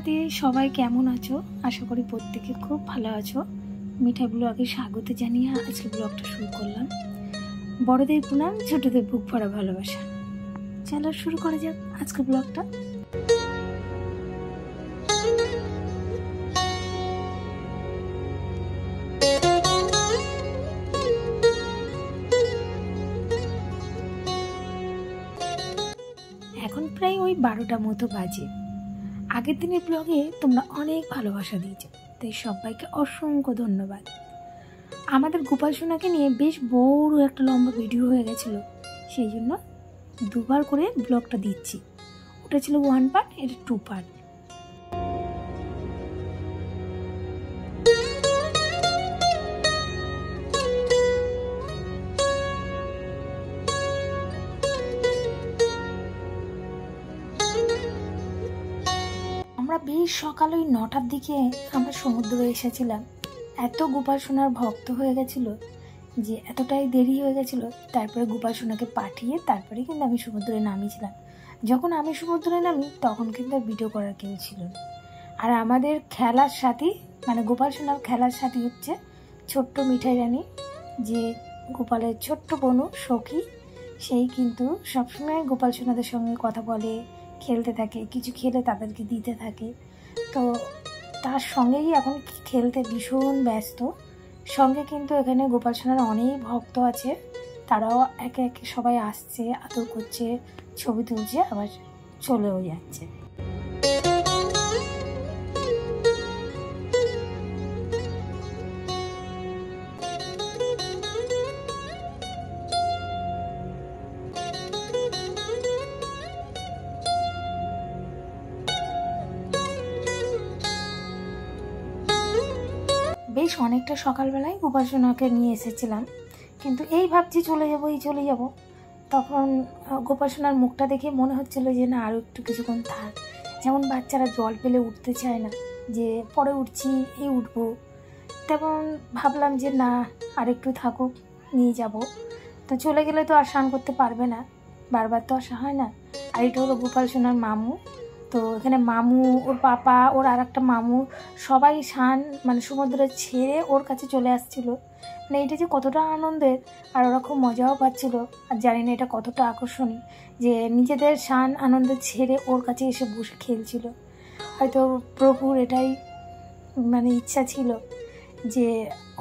রাধে সবাই কেমন আছো? আশা করি প্রত্যেকে খুব ভালো আছো। মিঠা ব্লগে স্বাগত জানিয়ে আজকে ব্লগটা শুরু করলাম। বড়দের প্রণাম, ছোটদের বুক ভরা ভালোবাসা। চলো শুরু করা যাক আজকে ব্লগটা। এখন প্রায় ওই 12টা মতো বাজে। আগের দিনের ব্লগে তোমরা অনেক ভালোবাসা দিয়েছো, তাই সবাইকে অসংখ্য ধন্যবাদ। আমাদের গোপাল সোনাকে নিয়ে বেশ বড় একটা লম্বা ভিডিও হয়ে গেছিলো, সেই জন্য দুবার করে ব্লগটা দিচ্ছি। ওটা ছিল 1 পার্ট, এটা 2 পার্ট। আমরা বেশ সকাল ওই 9টার দিকে আমরা সমুদ্রে এসেছিলাম। এত গোপাল সোনার ভক্ত হয়ে গেছিলো যে এতটাই দেরি হয়ে গেছিলো। তারপরে গোপাল সোনাকে পাঠিয়ে তারপরে কিন্তু আমি সমুদ্রে নামিয়েছিলাম। যখন আমি সমুদ্রে নামি তখন কিন্তু আর ভিডিও করার কেউ ছিল না। আর আমাদের খেলার সাথী মানে গোপাল সোনার খেলার সাথী হচ্ছে ছোট্ট মিঠাই রানী, যে গোপালের ছোট্ট বনু সখী। সেই কিন্তু সবসময় গোপাল সোনাদের সঙ্গে কথা বলে, খেলতে থাকে, কিছু খেলে তাদেরকে দিতে থাকে। তো তার সঙ্গেই এখন খেলতে ভীষণ ব্যস্ত। সঙ্গে কিন্তু এখানে গোপাল সোনার অনেক ভক্ত আছে, তারাও একে একে সবাই আসছে, আদর করছে, ছবি তুলছে, আবার চলেও যাচ্ছে। বেশ অনেকটা সকালবেলায় গোপাল সোনাকে নিয়ে এসেছিলাম, কিন্তু এই ভাবছি চলে যাব। তখন গোপাল সোনার মুখটা দেখে মনে হচ্ছিল যে না, আরও একটু কিছুক্ষণ থাক। যেমন বাচ্চারা জল পেলে উঠতে চায় না, যে পরে উঠছি, এই উঠবো, তেমন ভাবলাম যে না, আর একটু থাকুক, নিয়ে যাব। তো চলে গেলে তো আর স্নান করতে পারবে না, বারবার তো আসা হয় না। আর এটা হলো গোপাল সোনার মামু। তো এখানে মামু, ওর পাপা, ওর আর একটা মামু, সবাই স্নান মানে সমুদ্রে ছেড়ে ওর কাছে চলে আসছিল। মানে এটা যে কতটা আনন্দের, আর ওরা খুব মজাও পাচ্ছিল। আর জানি না এটা কতটা আকর্ষণীয় যে নিজেদের স্নান আনন্দ ছেড়ে ওর কাছে এসে বসে খেলছিল। হয়তো প্রভুর এটাই মানে ইচ্ছা ছিল যে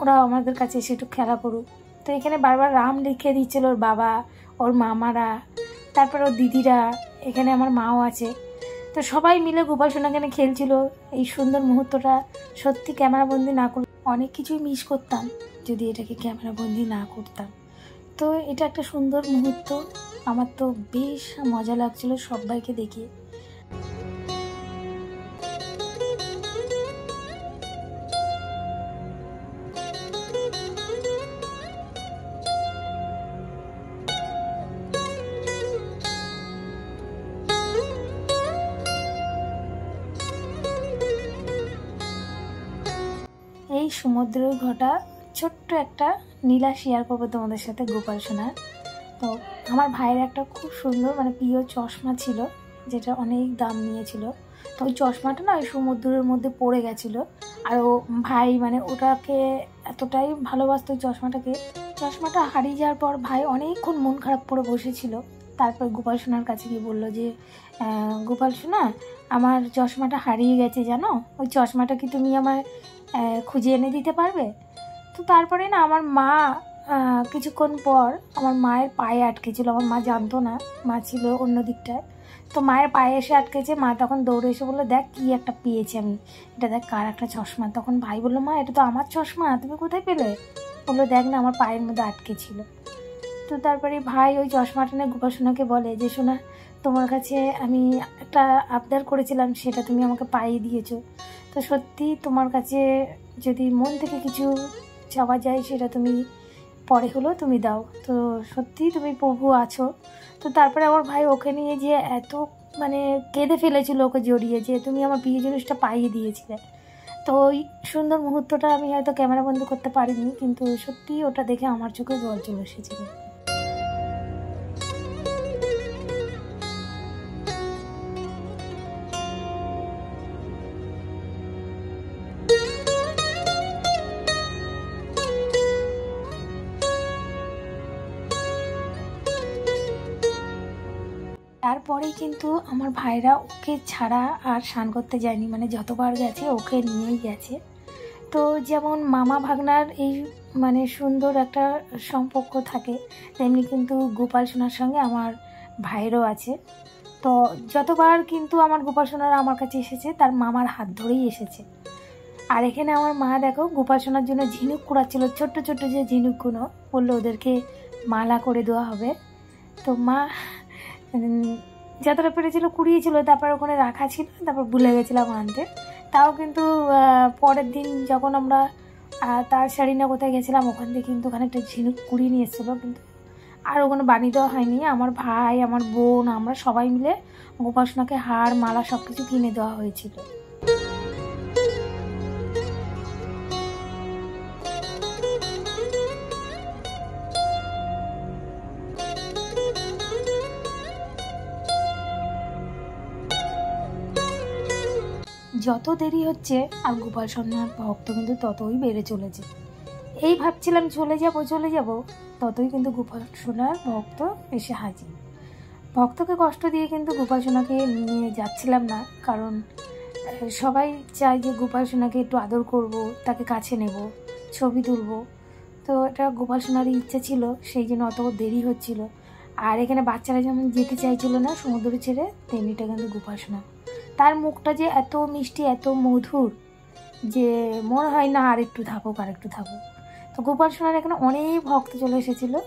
ওরা আমাদের কাছে এসে একটু খেলা করুক। তো এখানে বারবার রাম লিখে দিচ্ছিল ওর বাবা, ওর মামারা, তারপর ওর দিদিরা, এখানে আমার মাও আছে। তো সবাই মিলে গোপাল সোনাকে নিয়ে খেলছিল। এই সুন্দর মুহূর্তটা সত্যি ক্যামেরা বন্দি না করলে অনেক কিছুই মিস করতাম যদি এটাকে ক্যামেরা বন্দি না করতাম। তো এটা একটা সুন্দর মুহূর্ত, আমার তো বেশ মজা লাগছিল সবাইকে দেখে। এই সমুদ্রের ঘটা ছোট্ট একটা নীলা শেয়ার করবো তোমাদের সাথে গোপাল সোনার। তো আমার ভাইয়ের একটা খুব সুন্দর মানে প্রিয় চশমা ছিল, যেটা অনেক দাম নিয়েছিল। তো ওই চশমাটা না ওই সমুদ্রের মধ্যে পড়ে গেছিলো। আর ও ভাই মানে ওটাকে এতটাই ভালোবাসতো ওই চশমাটা হারিয়ে যাওয়ার পর ভাই অনেকক্ষণ মন খারাপ করে বসেছিল। তারপর গোপাল সোনার কাছে গিয়ে বললো যে গোপাল সোনা, আমার চশমাটা হারিয়ে গেছে জানো, ওই চশমাটা কি তুমি আমার খুঁজে এনে দিতে পারবে? তো তারপরে না আমার মা কিছুক্ষণ পর আমার মায়ের পায়ে আটকেছিল। আমার মা জানতো না, মা ছিল অন্য দিকটায়। তো মায়ের পায়ে এসে আটকেছে। মা তখন দৌড়ে এসে বললো, দেখ কি একটা পেয়েছি আমি, এটা দেখ কার একটা চশমা। তখন ভাই বললো, মা এটা তো আমার চশমা, তুমি কোথায় পেলে? বললো, দেখ না আমার পায়ের মধ্যে আটকে ছিল। তো তারপরে ভাই ওই চশমাটা নিয়ে গোপাল সোনাকে বলে যে সোনা, তোমার কাছে আমি একটা আবদার করেছিলাম, সেটা তুমি আমাকে পাইয়ে দিয়েছো। তো সত্যি তোমার কাছে যদি মন থেকে কিছু চাওয়া যায় সেটা তুমি পরে হলো তুমি দাও। তো সত্যি তুমি প্রভু আছো। তো তারপরে আমার ভাই ওকে নিয়ে যে এত মানে কেঁদে ফেলেছিল ওকে জড়িয়ে, যে তুমি আমার প্রিয় জিনিসটা পাইয়ে দিয়েছিলে। তো ওই সুন্দর মুহূর্তটা আমি হয়তো ক্যামেরা বন্ধ করতে পারিনি, কিন্তু সত্যি ওটা দেখে আমার চোখে জল চলে এসেছিল। তারপরেই কিন্তু আমার ভাইরা ওকে ছাড়া আর স্নান করতে যায়নি, মানে যতবার গেছে ওকে নিয়েই গেছে। তো যেমন মামা ভাগনার এই মানে সুন্দর একটা সম্পর্ক থাকে, তেমনি কিন্তু গোপাল সোনার সঙ্গে আমার ভাইয়েরও আছে। তো যতবার কিন্তু আমার গোপাল সোনারা আমার কাছে এসেছে তার মামার হাত ধরেই এসেছে। আর এখানে আমার মা দেখো গোপাল সোনার জন্য ঝিনুক কুড়াচ্ছিল, ছোট্ট ছোট্ট যে ঝিনুকগুলো, বললো ওদেরকে মালা করে দেওয়া হবে। তো মা যতটা পেরেছিল কুড়িয়েছিল, তারপর ওখানে রাখা ছিল, তারপর ভুলে গেছিলাম আনতে। তাও কিন্তু পরের দিন যখন আমরা তার শাড়ি না কোথায় গেছিলাম, ওখান থেকে কিন্তু ওখানে একটা ঝিনুক কুড়িয়ে নিয়ে এসেছিলো, কিন্তু আর ওখানে বানিয়ে দেওয়া হয়নি। আমার ভাই, আমার বোন, আমরা সবাই মিলে গোপাল সোনাকে হার, মালা সব কিছু কিনে দেওয়া হয়েছিল। যত দেরি হচ্ছে আর গোপাল সোনার ভক্ত কিন্তু ততই বেড়ে চলেছে। এই ভাবছিলাম চলে যাব, ততই কিন্তু গোপাল সোনার ভক্ত এসে হাজির। ভক্তকে কষ্ট দিয়ে কিন্তু গোপাল সোনাকে নিয়ে যাচ্ছিলাম না, কারণ সবাই চায় যে গোপাল সোনাকে একটু আদর করব, তাকে কাছে নেব, ছবি তুলব। তো এটা গোপাল সোনারই ইচ্ছা ছিল, সেই জন্য অত দেরি হচ্ছিল। আর এখানে বাচ্চারা যেমন যেতে চাইছিল না সমুদ্র ছেড়ে, তেমনিটা কিন্তু গোপাল সোনা, তার মুখটা যে এত মিষ্টি, এত মধুর, যে মনে হয় না আর একটু থাকুক। তো গোপাল সোনার এখানে অনেক ভক্ত চলে এসেছিলো।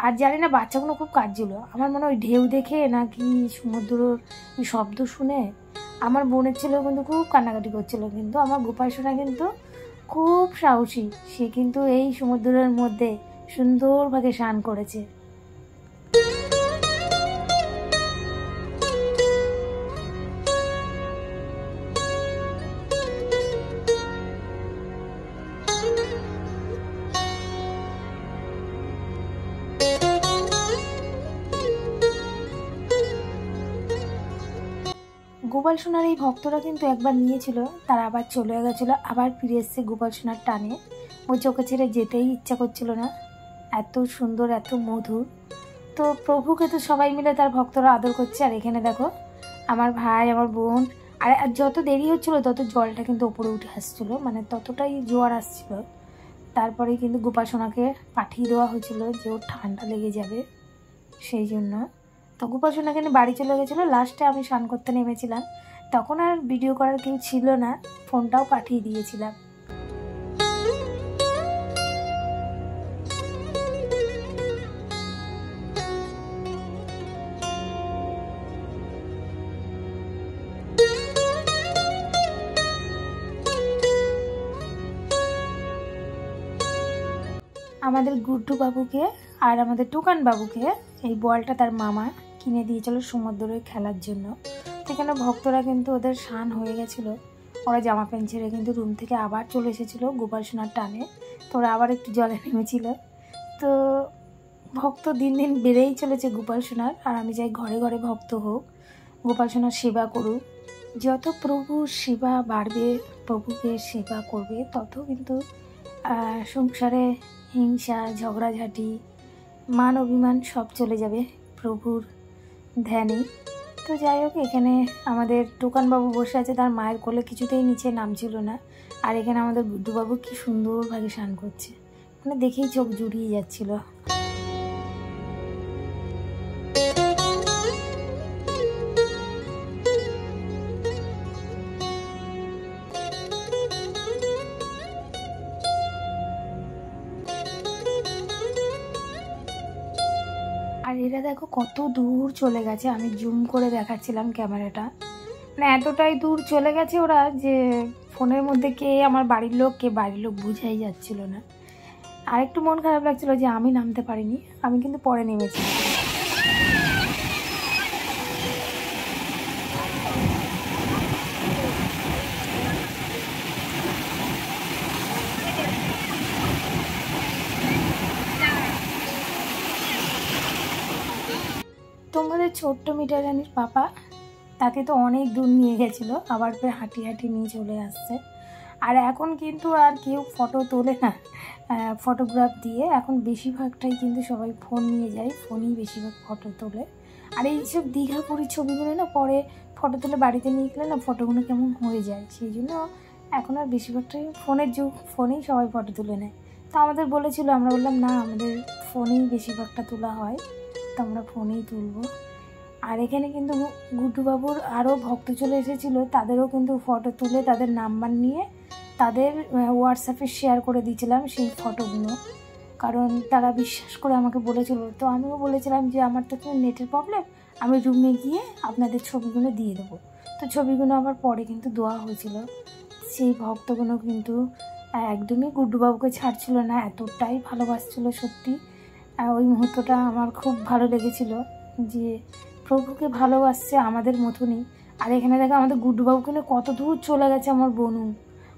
আর জানি না বাচ্চাগুলো খুব কাঁদছিল, আমার মনে হয় ঢেউ দেখে নাকি সমুদ্রর শব্দ শুনে আমার বোনের ছেলেও কিন্তু খুব কান্নাকাটি করছিল। কিন্তু আমার গোপাল সোনা কিন্তু খুব সাহসী, সে কিন্তু এই সমুদ্রের মধ্যে সুন্দরভাবে স্নান করেছে। গোপাল সোনার এই ভক্তরা কিন্তু একবার নিয়েছিল, তারা আবার চলে গেছিলো, আবার ফিরে এসছে গোপাল সোনার টানে। ওই চোখে ছেড়ে যেতেই ইচ্ছা করছিল না, এত সুন্দর, এত মধুর। তো প্রভুকে তো সবাই মিলে তার ভক্তরা আদর করছে। আর এখানে দেখো আমার ভাই, আমার বোন, আর যত দেরি হচ্ছিলো তত জলটা কিন্তু ওপরে উঠে আসছিলো, মানে ততটাই জোয়ার আসছিল। তারপরে কিন্তু গোপাল সোনাকে পাঠিয়ে দেওয়া হয়েছিল যে ওর ঠান্ডা লেগে যাবে, সেই জন্য। তো গোপাল সোনাকে নিয়ে বাড়ি চলে গেছিলো। লাস্টে আমি স্নান করতে নেমেছিলাম, তখন আর ভিডিও করার কেউ ছিল না, ফোনটাও পাঠিয়ে দিয়েছিলাম। আমাদের গুড্ডু বাবুকে আর আমাদের টুকান বাবুকে এই বলটা তার মামা কিনে দিয়েছিল সমুদ্রে খেলার জন্য। সেখানে ভক্তরা কিন্তু ওদের স্নান হয়ে গেছিলো, ওরা জামা প্যান্ট ছেড়ে কিন্তু রুম থেকে আবার চলে এসেছিলো গোপাল সোনার টানে। তো ওরা আবার একটু জলে নেমেছিল। তো ভক্ত দিন দিন বেড়েই চলেছে গোপাল সোনার। আর আমি চাই ঘরে ঘরে ভক্ত হোক, গোপাল সোনার সেবা করুক। যত প্রভুর সেবা বাড়বে, প্রভুকে সেবা করবে, তত কিন্তু সংসারে হিংসা, ঝগড়াঝাটি, মান অভিমান সব চলে যাবে প্রভুর ধ্যানে। তো যাই হোক, এখানে আমাদের টোকানবাবু বসে আছে, তার মায়ের কোলে, কিছুতেই নিচে নামছিল না। আর এখানে আমাদের গুড্ডুবাবু কি সুন্দরভাবে স্নান করছে, মানে দেখেই চোখ জুড়িয়ে যাচ্ছিল। আর এরা দেখো কত দূর চলে গেছে, আমি জুম করে দেখাচ্ছিলাম ক্যামেরাটা, মানে এতটাই দূর চলে গেছে ওরা যে ফোনের মধ্যে কে আমার বাড়ির লোক কে বাইরের লোক বুঝাই যাচ্ছিল না। আর একটু মন খারাপ লাগছিল যে আমি নামতে পারিনি, আমি কিন্তু পরে নেমেছি। তোমাদের ছোট্ট মিঠা রানীর পাপা, তাকে তো অনেক দূর নিয়ে গেছিলো, আবার ফের হাঁটি হাঁটি নিয়ে চলে আসছে। আর এখন কিন্তু আর কেউ ফটো তোলে না ফটোগ্রাফ দিয়ে, এখন বেশিরভাগটাই কিন্তু সবাই ফোন নিয়ে যায়, ফোনেই বেশিরভাগ ফটো তোলে। আর এইসব দীঘা পুরীর ছবিগুলো না পরে ফটো তুলে বাড়িতে নিয়ে গেলে না ফটোগুলো কেমন হয়ে যায়, সেই জন্য এখন আর বেশিরভাগটাই ফোনের যুগ, ফোনেই সবাই ফটো তুলে নেয়। তো আমাদের বলেছিল, আমরা বললাম না আমাদের ফোনেই বেশিরভাগটা তোলা হয়, তো আমরা ফোনেই তুলব। আর এখানে কিন্তু গুড্ডুবাবুর আরও ভক্ত চলে এসেছিলো, তাদেরও কিন্তু ফটো তুলে তাদের নাম্বার নিয়ে তাদের হোয়াটসঅ্যাপে শেয়ার করে দিয়েছিলাম সেই ফটোগুলো, কারণ তারা বিশ্বাস করে আমাকে বলেছিল। তো আমিও বলেছিলাম যে আমার তো নেটের প্রবলেম, আমি রুমে গিয়ে আপনাদের ছবিগুলো দিয়ে দেবো। তো ছবিগুলো আবার পরে কিন্তু দেওয়া হয়েছিল। সেই ভক্তগুলো কিন্তু একদমই গুড্ডুবাবুকে ছাড়ছিল না, এতটাই ভালোবাসছিল। সত্যি ওই মুহূর্তটা আমার খুব ভালো লেগেছিল যে প্রভুকে ভালোবাসছে আমাদের মতনই। আর এখানে দেখো আমাদের গুড্ডুবাবুকে নিয়ে কত দূর চলে গেছে আমার বনু।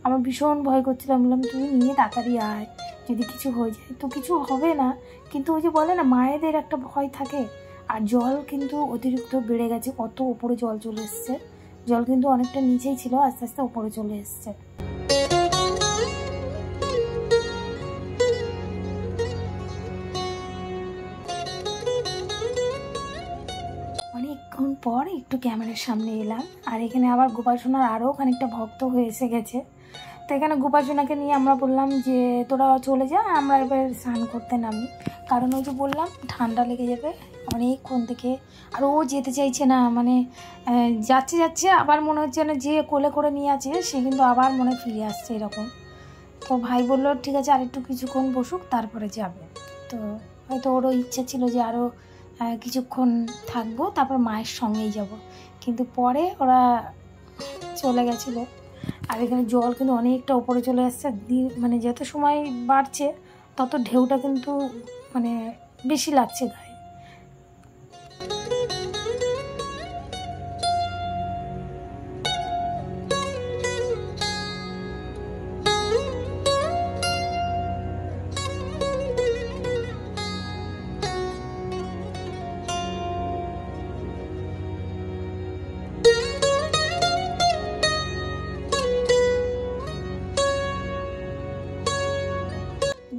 আমার ভীষণ ভয় করছিলাম, বললাম তুই নিয়ে তাড়াতাড়ি আয়, যদি কিছু হয়ে যায়। তো কিছু হবে না, কিন্তু ওই যে বলে না মায়েদের একটা ভয় থাকে। আর জল কিন্তু অতিরিক্ত বেড়ে গেছে, কত ওপরে জল চলে এসছে। জল কিন্তু অনেকটা নিচেই ছিল, আস্তে আস্তে ওপরে চলে এসছে। অনেকক্ষণ পর একটু ক্যামেরার সামনে এলাম, আর এখানে আবার গোপাল সোনার আরও খানিকটা ভক্ত হয়ে এসে গেছে। তো এখানে গোপাল সোনাকে নিয়ে আমরা বললাম যে তোরা চলে যা, আমরা এবার স্নান করতে নামি, কারণ ওই যে বললাম ঠান্ডা লেগে যাবে অনেকক্ষণ থেকে। আর ও যেতে চাইছে না, মানে যাচ্ছে যাচ্ছে আবার মনে হচ্ছে না যে কোলে করে নিয়ে আছে সে কিন্তু আবার মনে ফিরে আসছে এরকম। তো ভাই বললো ঠিক আছে আর একটু কিছুক্ষণ বসুক তারপরে যাবে। তো হয়তো ওরও ইচ্ছা ছিল যে আরও কিছুক্ষণ থাকবো, তারপর মায়ের সঙ্গেই যাব, কিন্তু পরে ওরা চলে গেছিলো। আর এখানে জল কিন্তু অনেকটা উপরে চলে আসছে, মানে যত সময় বাড়ছে তত ঢেউটা কিন্তু মানে বেশি লাগছে গায়ে।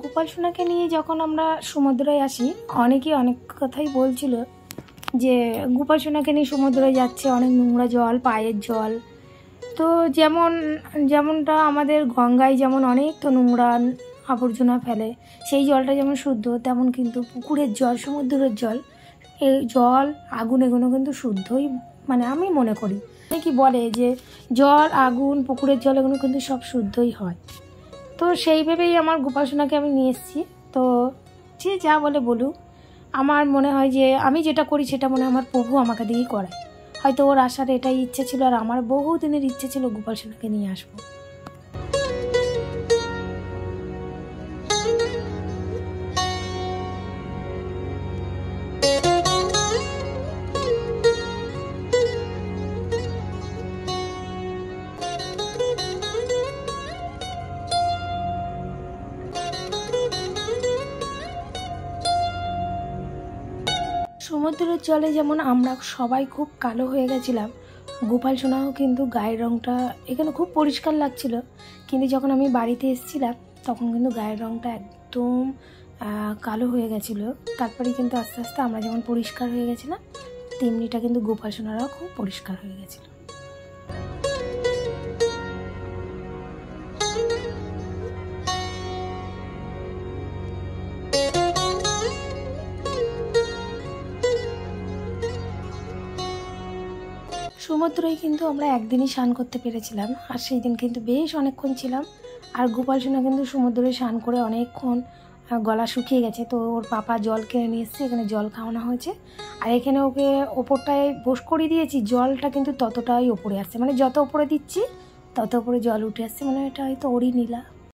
গোপাল সোনাকে নিয়ে যখন আমরা সমুদ্রে আসি, অনেকেই অনেক কথাই বলছিল যে গোপাল সোনাকে নিয়ে সমুদ্রে যাচ্ছে, অনেক নোংরা জল, পায়ের জল। তো যেমনটা আমাদের গঙ্গায় যেমন অনেক তো নোংরা আবর্জনা ফেলে, সেই জলটা যেমন শুদ্ধ, তেমন কিন্তু পুকুরের জল, সমুদ্রের জল, এই জল আগুন এগুলো কিন্তু শুদ্ধই, মানে আমি মনে করি। কি বলে যে জল আগুন পুকুরের জল এগুলো কিন্তু সব শুদ্ধই হয়। তো সেই ভেবেই আমার গোপাল সোনাকে আমি নিয়ে এসেছি। তো যে যা বলে বলুক, আমার মনে হয় যে আমি যেটা করি সেটা মনে হয় আমার প্রভু আমাকে দিয়েই করায়। হয়তো ওর আসার এটাই ইচ্ছে ছিল, আর আমার বহু দিনের ইচ্ছে ছিল গোপাল সোনাকে নিয়ে আসবো। সমুদ্রের জলে যেমন আমরা সবাই খুব কালো হয়ে গেছিলাম, গোপাল সোনাও কিন্তু গায়ের রঙটা এখানে খুব পরিষ্কার লাগছিল, কিন্তু যখন আমি বাড়িতে এসেছিলাম তখন কিন্তু গায়ের রঙটা একদম কালো হয়ে গেছিলো। তারপরে কিন্তু আস্তে আস্তে আমরা যেমন পরিষ্কার হয়ে গেছিলাম, তেমনিটা কিন্তু গোপাল সোনারাও খুব পরিষ্কার হয়ে গেছিলো। সমুদ্রেই কিন্তু আমরা একদিনই স্নান করতে পেরেছিলাম, আর সেই দিন কিন্তু বেশ অনেকক্ষণ ছিলাম। আর গোপাল সোনা কিন্তু সমুদ্রে স্নান করে অনেকক্ষণ গলা শুকিয়ে গেছে, তো ওর পাপা জল কিনে নিয়ে এসেছে, এখানে জল খাওয়ানো হয়েছে। আর এখানে ওকে ওপরটায় বস করিয়ে দিয়েছি, জলটা কিন্তু ততটাই ওপরে আসছে, মানে যত ওপরে দিচ্ছি তত ওপরে জল উঠে আসছে, মানে এটা হয়তো ওরই নীলা।